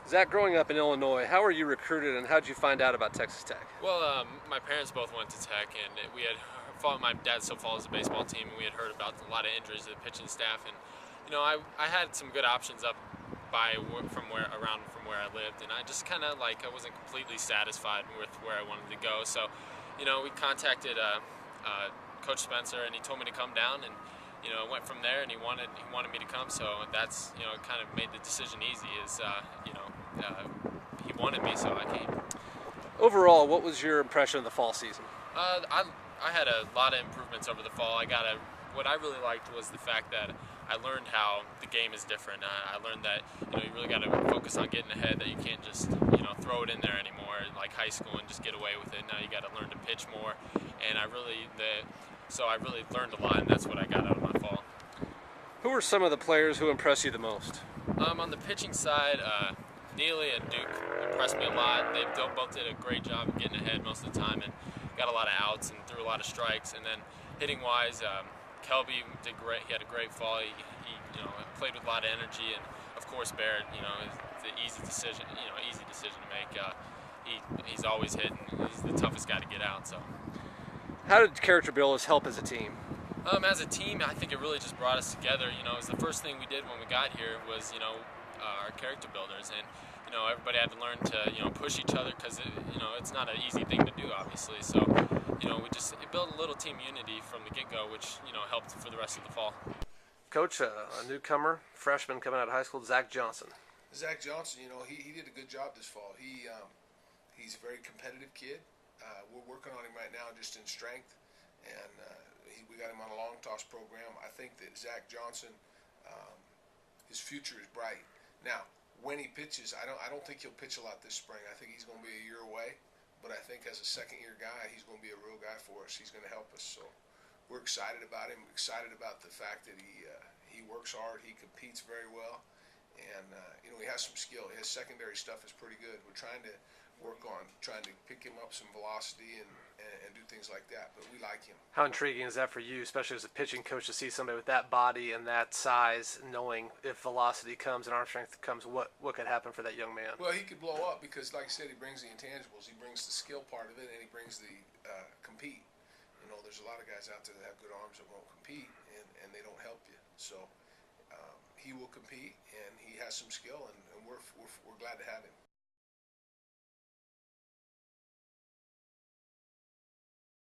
Zach, growing up in Illinois, how were you recruited and how did you find out about Texas Tech? Well, my parents both went to Tech, and we had my dad still follows the baseball team, and we had heard about a lot of injuries to the pitching staff. And I had some good options up from where I lived, and I just kind of I wasn't completely satisfied with where I wanted to go. So, we contacted Coach Spencer, and he told me to come down, and went from there, and he wanted me to come. So that's it kind of made the decision easy. He wanted me, so I came. Overall, what was your impression of the fall season? I had a lot of improvements over the fall. What I really liked was the fact that I learned how the game is different. I learned that you really got to focus on getting ahead. That you can't just throw it in there anymore like high school and just get away with it. Now you got to learn to pitch more, and so I really learned a lot, and that's what I got out of my fall. Who are some of the players who impressed you the most? On the pitching side, Neely and Duke impressed me a lot. They both did a great job of getting ahead most of the time and got a lot of outs and threw a lot of strikes. And then hitting wise, Kelby did great. He had a great fall. He played with a lot of energy, and of course Barrett, is the easy decision to make. He's always hitting. He's the toughest guy to get out. So. How did character builders help as a team? As a team, I think it really just brought us together. It was the first thing we did when we got here was our character builders, and everybody had to learn to push each other because it's not an easy thing to do, obviously. So it built a little team unity from the get-go, which helped for the rest of the fall. Coach, a newcomer, freshman coming out of high school, Zach Johnson. Zach Johnson, he did a good job this fall. He's a very competitive kid. We're working on him right now just in strength, and we got him on a long toss program. I think that Zach Johnson, his future is bright. Now, when he pitches, I don't think he'll pitch a lot this spring. I think he's going to be a year away, but I think as a second-year guy, he's going to be a real guy for us. He's going to help us. So we're excited about him. Excited about the fact that he works hard, he competes very well, and he has some skill. His secondary stuff is pretty good. We're trying to work on trying to pick him up some velocity and do things like that, but we like him. How intriguing is that for you, especially as a pitching coach, to see somebody with that body and that size, knowing if velocity comes and arm strength comes, what could happen for that young man? Well, he could blow up because, like I said, he brings the intangibles. He brings the skill part of it, and he brings the compete. There's a lot of guys out there that have good arms that won't compete, and they don't help you. So he will compete, and he has some skill, and we're glad to have him.